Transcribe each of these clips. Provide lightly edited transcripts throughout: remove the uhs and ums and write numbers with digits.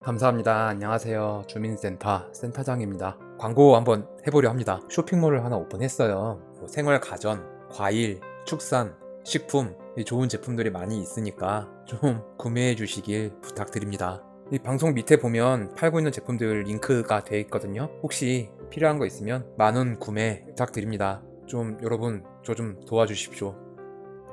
감사합니다. 안녕하세요. 주민센터 센터장입니다. 광고 한번 해보려 합니다. 쇼핑몰을 하나 오픈했어요. 생활 가전, 과일, 축산, 식품, 좋은 제품들이 많이 있으니까 좀 구매해 주시길 부탁드립니다. 이 방송 밑에 보면 팔고 있는 제품들 링크가 되어 있거든요. 혹시 필요한 거 있으면 많은 구매 부탁드립니다. 좀 여러분 저 좀 도와주십시오.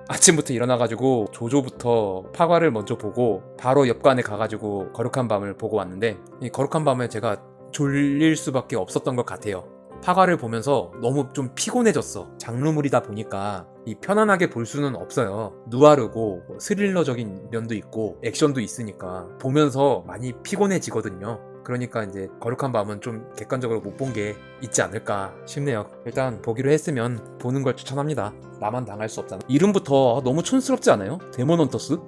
아침부터 일어나가지고 조조부터 파과를 먼저 보고 바로 옆관에 가가지고 거룩한 밤을 보고 왔는데, 이 거룩한 밤에 제가 졸릴 수밖에 없었던 것 같아요. 파과를 보면서 너무 좀 피곤해졌어. 장르물이다 보니까 이 편안하게 볼 수는 없어요. 누아르고 스릴러적인 면도 있고 액션도 있으니까 보면서 많이 피곤해지거든요. 그러니까 이제 거룩한 밤은 좀 객관적으로 못 본 게 있지 않을까 싶네요. 일단 보기로 했으면 보는 걸 추천합니다. 나만 당할 수 없잖아. 이름부터 너무 촌스럽지 않아요? 데몬 헌터스?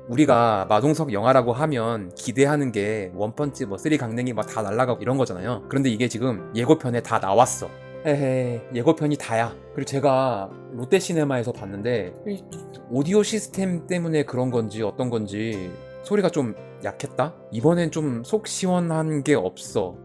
우리가 마동석 영화라고 하면 기대하는 게 원펀치 뭐 쓰리 강냉이 막 다 날라가고 이런 거잖아요. 그런데 이게 지금 예고편에 다 나왔어. 헤헤, 예고편이 다야. 그리고 제가 롯데시네마에서 봤는데 오디오 시스템 때문에 그런 건지 어떤 건지 소리가 좀 약했다? 이번엔 좀 속 시원한 게 없어.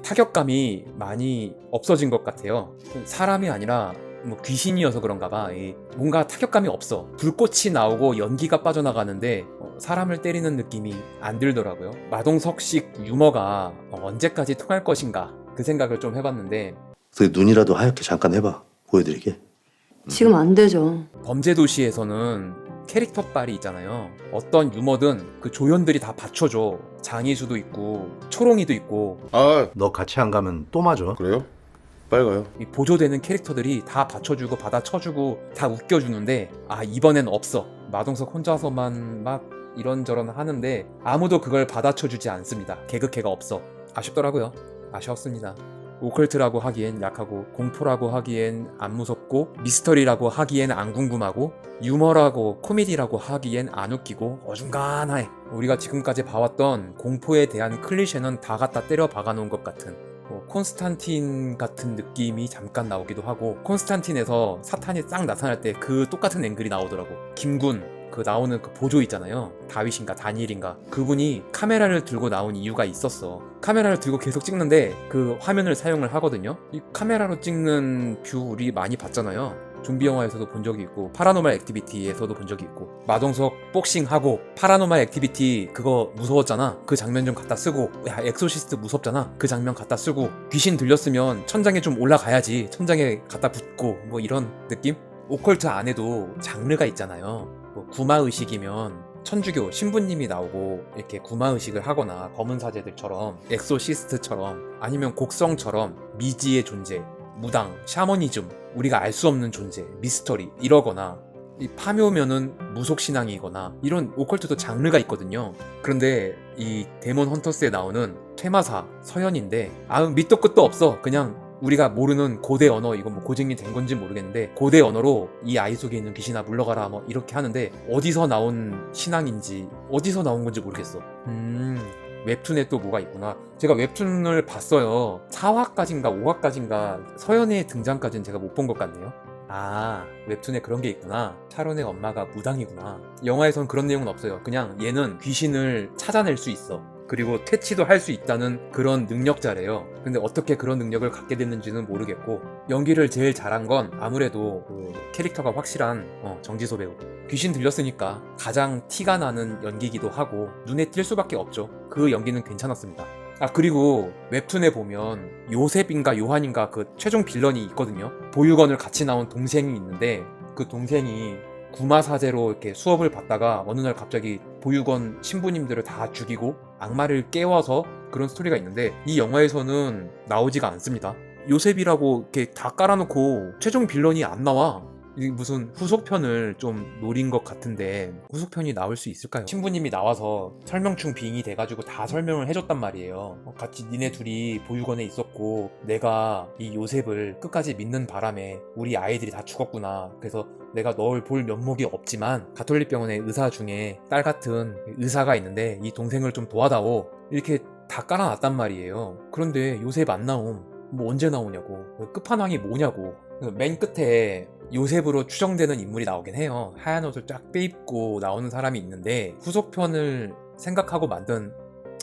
타격감이 많이 없어진 것 같아요. 사람이 아니라 뭐 귀신이어서 그런가 봐. 뭔가 타격감이 없어. 불꽃이 나오고 연기가 빠져나가는데 사람을 때리는 느낌이 안 들더라고요. 마동석식 유머가 언제까지 통할 것인가 그 생각을 좀 해봤는데, 그 눈이라도 하얗게 잠깐 해봐. 보여드리게. 지금 안 되죠. 범죄도시에서는 캐릭터빨이 있잖아요. 어떤 유머든 그 조연들이 다 받쳐줘. 장이수도 있고 초롱이도 있고 아, 너 같이 안 가면 또 맞아. 그래요? 빨리 가요. 이 보조되는 캐릭터들이 다 받쳐주고 받아쳐주고 다 웃겨주는데, 이번엔 없어. 마동석 혼자서만 막 이런저런 하는데 아무도 그걸 받아쳐주지 않습니다. 개그캐가 없어. 아쉽더라고요. 아쉬웠습니다. 오컬트라고 하기엔 약하고, 공포라고 하기엔 안 무섭고, 미스터리라고 하기엔 안 궁금하고, 유머라고 코미디라고 하기엔 안 웃기고 어중간해. 우리가 지금까지 봐왔던 공포에 대한 클리셰는 다 갖다 때려 박아놓은 것 같은, 콘스탄틴 같은 느낌이 잠깐 나오기도 하고, 콘스탄틴에서 사탄이 싹 나타날 때 그 똑같은 앵글이 나오더라고. 김군 나오는 그 보조 있잖아요. 다윗인가 다니엘인가, 그분이 카메라를 들고 나온 이유가 있었어. 카메라를 들고 계속 찍는데 그 화면을 사용을 하거든요. 이 카메라로 찍는 뷰 우리 많이 봤잖아요. 좀비 영화에서도 본 적이 있고, 파라노말 액티비티에서도 본 적이 있고. 마동석 복싱하고 파라노말 액티비티 그거 무서웠잖아. 그 장면 좀 갖다 쓰고, 야 엑소시스트 무섭잖아. 그 장면 갖다 쓰고, 귀신 들렸으면 천장에 좀 올라가야지. 천장에 갖다 붙고 뭐 이런 느낌? 오컬트 안에도 장르가 있잖아요. 구마의식이면 천주교 신부님이 나오고 이렇게 구마의식을 하거나, 검은 사제들처럼 엑소시스트처럼, 아니면 곡성처럼 미지의 존재, 무당, 샤머니즘, 우리가 알 수 없는 존재, 미스터리 이러거나, 이 파묘면은 무속신앙이거나, 이런 오컬트도 장르가 있거든요. 그런데 이 데몬 헌터스에 나오는 퇴마사 서연인데 밑도 끝도 없어. 그냥 우리가 모르는 고대 언어, 이건 뭐 고증이 된 건지 모르겠는데 고대 언어로 이 아이 속에 있는 귀신아 물러가라 뭐 이렇게 하는데, 어디서 나온 신앙인지 어디서 나온 건지 모르겠어. 웹툰에 또 뭐가 있구나. 제가 웹툰을 봤어요. 4화까지인가 5화까지인가 서연의 등장까지는 제가 못 본 것 같네요. 웹툰에 그런 게 있구나. 샤론의 엄마가 무당이구나. 영화에선 그런 내용은 없어요. 그냥 얘는 귀신을 찾아낼 수 있어. 그리고 퇴치도 할 수 있다는 그런 능력자래요. 근데 어떻게 그런 능력을 갖게 됐는지는 모르겠고, 연기를 제일 잘한 건 아무래도 캐릭터가 확실한 정지소 배우. 귀신 들렸으니까 가장 티가 나는 연기기도 하고 눈에 띌 수밖에 없죠. 그 연기는 괜찮았습니다. 그리고 웹툰에 보면 요셉인가 요한인가 그 최종 빌런이 있거든요. 보육원을 같이 나온 동생이 있는데, 그 동생이 구마사제로 이렇게 수업을 받다가 어느 날 갑자기 보육원 신부님들을 다 죽이고 악마를 깨워서 그런 스토리가 있는데, 이 영화에서는 나오지가 않습니다. 요셉이라고 이렇게 다 깔아놓고 최종 빌런이 안 나와. 이게 무슨 후속편을 좀 노린 것 같은데, 후속편이 나올 수 있을까요? 신부님이 나와서 설명충 빙이 돼가지고 다 설명을 해줬단 말이에요. 같이 니네 둘이 보육원에 있었고 내가 이 요셉을 끝까지 믿는 바람에 우리 아이들이 다 죽었구나. 그래서 내가 널 볼 면목이 없지만 가톨릭 병원에 의사 중에 딸 같은 의사가 있는데 이 동생을 좀 도와다오. 이렇게 다 깔아놨단 말이에요. 그런데 요셉 안 나옴. 뭐 언제 나오냐고. 끝판왕이 뭐냐고. 맨 끝에 요셉으로 추정되는 인물이 나오긴 해요. 하얀 옷을 쫙 빼입고 나오는 사람이 있는데, 후속편을 생각하고 만든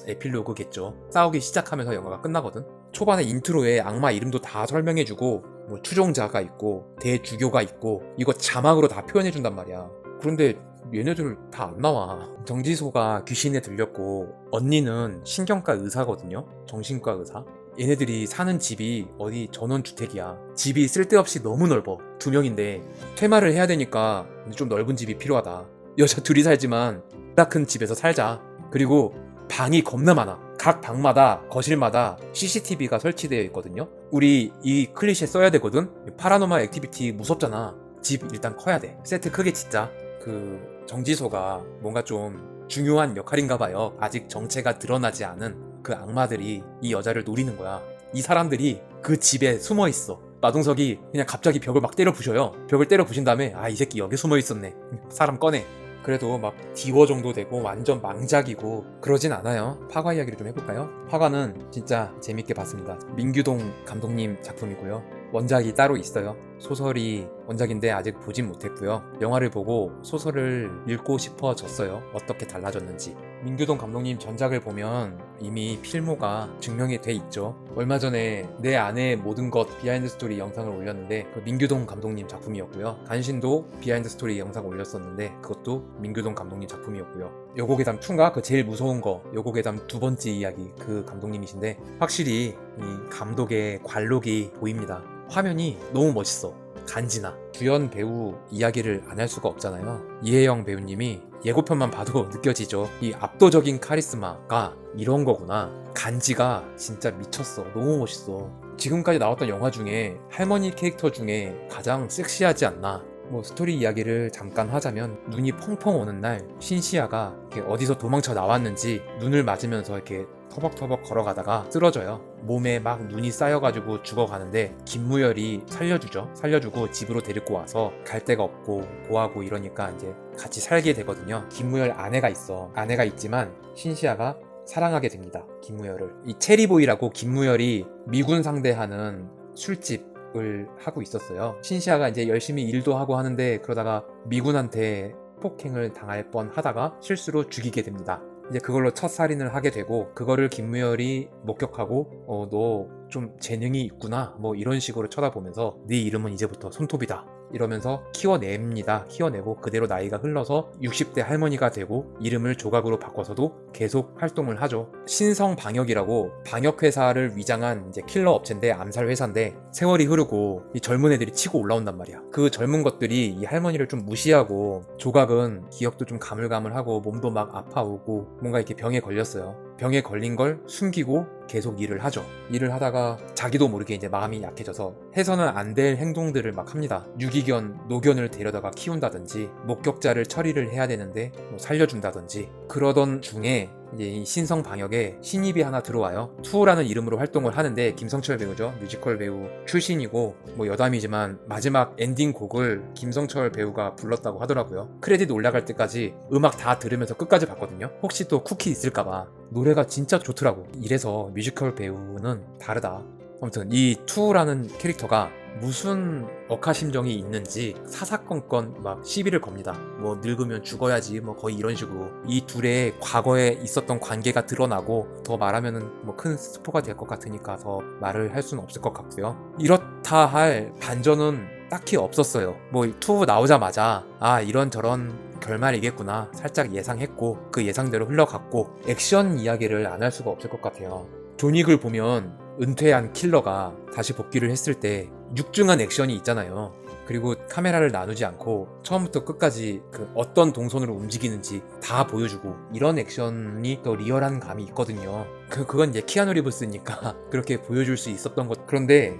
에필로그겠죠. 싸우기 시작하면서 영화가 끝나거든. 초반에 인트로에 악마 이름도 다 설명해주고 뭐 추종자가 있고 대주교가 있고 이거 자막으로 다 표현해준단 말이야. 그런데 얘네들 다 안 나와. 정지소가 귀신에 들렸고 언니는 신경과 의사거든요. 정신과 의사. 얘네들이 사는 집이 어디 전원주택이야. 집이 쓸데없이 너무 넓어. 2명인데 퇴마를 해야 되니까 좀 넓은 집이 필요하다. 여자 둘이 살지만 딱 큰 집에서 살자. 그리고 방이 겁나 많아. 각 방마다 거실마다 CCTV가 설치되어 있거든요. 우리 이 클리셰 써야 되거든. 파라노멀 액티비티 무섭잖아. 집 일단 커야 돼. 세트 크게 짓자. 그 정지소가 뭔가 좀 중요한 역할인가 봐요. 아직 정체가 드러나지 않은 그 악마들이 이 여자를 노리는 거야. 이 사람들이 그 집에 숨어 있어. 마동석이 그냥 갑자기 벽을 막 때려 부셔요. 벽을 때려 부신 다음에 아, 이 새끼 여기 숨어 있었네. 사람 꺼내. 그래도 막 디워 정도 되고 완전 망작이고 그러진 않아요. 파과 이야기를 좀 해볼까요? 파과는 진짜 재밌게 봤습니다. 민규동 감독님 작품이고요. 원작이 따로 있어요. 소설이 원작인데 아직 보진 못했고요. 영화를 보고 소설을 읽고 싶어졌어요. 어떻게 달라졌는지. 민규동 감독님 전작을 보면 이미 필모가 증명이 돼 있죠. 얼마 전에 내 안의 모든 것 비하인드 스토리 영상을 올렸는데 그 민규동 감독님 작품이었고요. 간신도 비하인드 스토리 영상 올렸었는데 그것도 민규동 감독님 작품이었고요. 요고괴담 2인가? 그 제일 무서운 거 요고괴담 2번째 이야기 그 감독님이신데 확실히 이 감독의 관록이 보입니다. 화면이 너무 멋있어. 간지나. 주연 배우 이야기를 안 할 수가 없잖아요. 이혜영 배우님이 예고편만 봐도 느껴지죠. 이 압도적인 카리스마가 이런 거구나. 간지가 진짜 미쳤어. 너무 멋있어. 지금까지 나왔던 영화 중에 할머니 캐릭터 중에 가장 섹시하지 않나. 뭐 스토리 이야기를 잠깐 하자면 눈이 펑펑 오는 날 신시아가 이렇게 어디서 도망쳐 나왔는지 눈을 맞으면서 이렇게 터벅터벅 걸어가다가 쓰러져요. 몸에 막 눈이 쌓여가지고 죽어가는데 김무열이 살려주죠. 살려주고 집으로 데리고 와서 갈 데가 없고 고하고 이러니까 이제 같이 살게 되거든요. 김무열 아내가 있어. 아내가 있지만 신시아가 사랑하게 됩니다. 김무열을. 이 체리보이라고 김무열이 미군 상대하는 술집을 하고 있었어요. 신시아가 이제 열심히 일도 하고 하는데 그러다가 미군한테 폭행을 당할 뻔 하다가 실수로 죽이게 됩니다. 이제 그걸로 첫 살인을 하게 되고 그거를 김무열이 목격하고 너 좀 재능이 있구나 뭐 이런 식으로 쳐다보면서 네 이름은 이제부터 손톱이다 이러면서 키워냅니다. 키워내고 그대로 나이가 흘러서 60대 할머니가 되고 이름을 조각으로 바꿔서도 계속 활동을 하죠. 신성방역이라고 방역회사를 위장한 이제 킬러 업체인데 암살 회사인데 세월이 흐르고 이 젊은 애들이 치고 올라온단 말이야. 그 젊은 것들이 이 할머니를 좀 무시하고 조각은 기억도 좀 가물가물하고 몸도 막 아파오고 뭔가 이렇게 병에 걸렸어요. 병에 걸린 걸 숨기고 계속 일을 하죠. 일을 하다가 자기도 모르게 이제 마음이 약해져서 해서는 안 될 행동들을 막 합니다. 유기견, 노견을 데려다가 키운다든지 목격자를 처리를 해야 되는데 뭐 살려준다든지 그러던 중에 이제 이 신성방역에 신입이 하나 들어와요. 투어라는 이름으로 활동을 하는데 김성철 배우죠. 뮤지컬 배우 출신이고 뭐 여담이지만 마지막 엔딩 곡을 김성철 배우가 불렀다고 하더라고요. 크레딧 올라갈 때까지 음악 다 들으면서 끝까지 봤거든요. 혹시 또 쿠키 있을까봐. 노래가 진짜 좋더라고. 이래서 뮤지컬 배우는 다르다. 아무튼 이 투라는 캐릭터가 무슨 억하심정이 있는지 사사건건 막 시비를 겁니다. 뭐 늙으면 죽어야지 뭐 거의 이런 식으로. 이 둘의 과거에 있었던 관계가 드러나고 더 말하면은 뭐 큰 스포가 될 것 같으니까 더 말을 할 수는 없을 것 같고요. 이렇다 할 반전은 딱히 없었어요. 뭐 투 나오자마자 아 이런저런 결말이겠구나 살짝 예상했고 그 예상대로 흘러갔고 액션 이야기를 안 할 수가 없을 것 같아요. 존윅을 보면 은퇴한 킬러가 다시 복귀를 했을 때 육중한 액션이 있잖아요. 그리고 카메라를 나누지 않고 처음부터 끝까지 그 어떤 동선으로 움직이는지 다 보여주고 이런 액션이 더 리얼한 감이 있거든요. 그건 이제 키아누 리브스니까 그렇게 보여줄 수 있었던 것. 그런데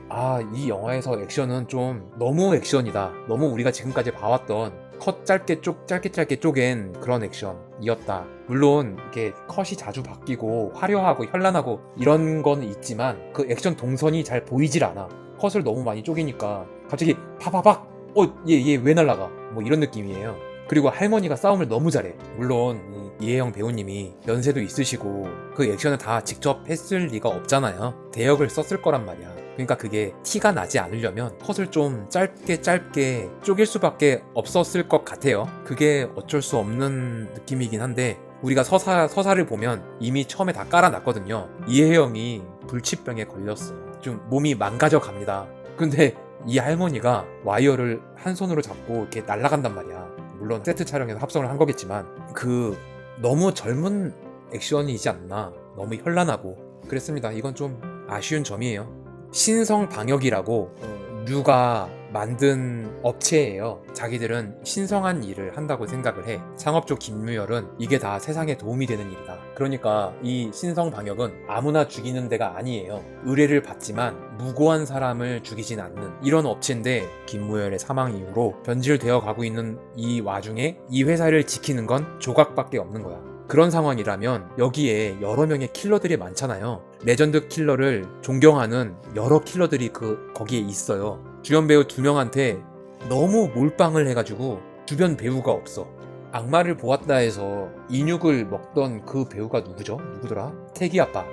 이 영화에서 액션은 좀 너무 액션이다. 너무 우리가 지금까지 봐왔던 컷 짧게 쪼갠 그런 액션이었다. 물론 이렇게 컷이 자주 바뀌고 화려하고 현란하고 이런 건 있지만 그 액션 동선이 잘 보이질 않아. 컷을 너무 많이 쪼개니까 갑자기 파파박 얘 왜 날라가 뭐 이런 느낌이에요. 그리고 할머니가 싸움을 너무 잘해. 물론 이혜영 배우님이 연세도 있으시고 그 액션을 다 직접 했을 리가 없잖아요. 대역을 썼을 거란 말이야. 그러니까 그게 티가 나지 않으려면 컷을 좀 짧게 쪼갤 수밖에 없었을 것 같아요. 그게 어쩔 수 없는 느낌이긴 한데 우리가 서사를 보면 이미 처음에 다 깔아놨거든요. 이혜영이 불치병에 걸렸어. 좀 몸이 망가져 갑니다. 근데 이 할머니가 와이어를 한 손으로 잡고 이렇게 날아간단 말이야. 물론 세트 촬영에서 합성을 한 거겠지만 너무 젊은 액션이지 않나. 너무 현란하고 그랬습니다. 이건 좀 아쉬운 점이에요. 신성방역이라고 류가 만든 업체예요. 자기들은 신성한 일을 한다고 생각을 해. 창업주 김무열은 이게 다 세상에 도움이 되는 일이다. 그러니까 이 신성방역은 아무나 죽이는 데가 아니에요. 의뢰를 받지만 무고한 사람을 죽이진 않는 이런 업체인데, 김무열의 사망 이후로 변질되어 가고 있는 이 와중에 이 회사를 지키는 건 조각밖에 없는 거야. 그런 상황이라면 여기에 여러 명의 킬러들이 많잖아요. 레전드 킬러를 존경하는 여러 킬러들이 거기에 있어요. 주연 배우 2명한테 너무 몰빵을 해가지고 주변 배우가 없어. 악마를 보았다 해서 인육을 먹던 그 배우가 누구더라? 태기 아빠.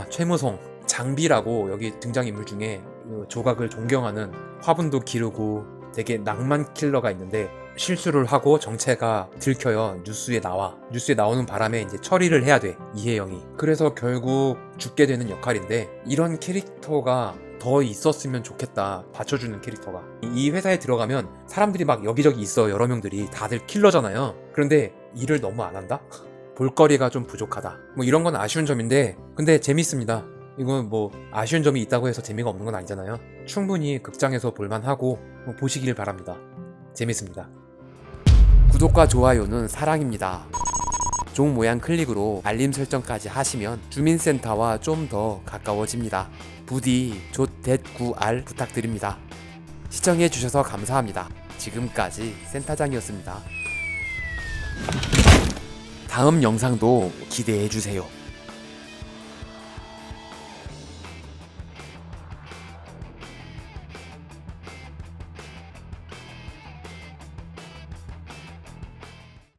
최무송. 장비라고 여기 등장인물 중에 조각을 존경하는, 화분도 기르고 되게 낭만 킬러가 있는데 실수를 하고 정체가 들켜요. 뉴스에 나와. 뉴스에 나오는 바람에 이제 처리를 해야 돼, 이혜영이. 그래서 결국 죽게 되는 역할인데, 이런 캐릭터가 더 있었으면 좋겠다. 받쳐주는 캐릭터가. 이 회사에 들어가면 사람들이 막 여기저기 있어. 여러 명들이 다들 킬러잖아요. 그런데 일을 너무 안 한다? 볼거리가 좀 부족하다. 뭐 이런 건 아쉬운 점인데, 근데 재밌습니다. 이건 뭐 아쉬운 점이 있다고 해서 재미가 없는 건 아니잖아요. 충분히 극장에서 볼만하고 보시길 바랍니다. 재밌습니다. 구독과 좋아요는 사랑입니다. 종 모양 클릭으로 알림 설정까지 하시면 주민센터와 좀 더 가까워집니다. 부디 조9r 부탁드립니다. 시청해주셔서 감사합니다. 지금까지 센터장이었습니다. 다음 영상도 기대해주세요.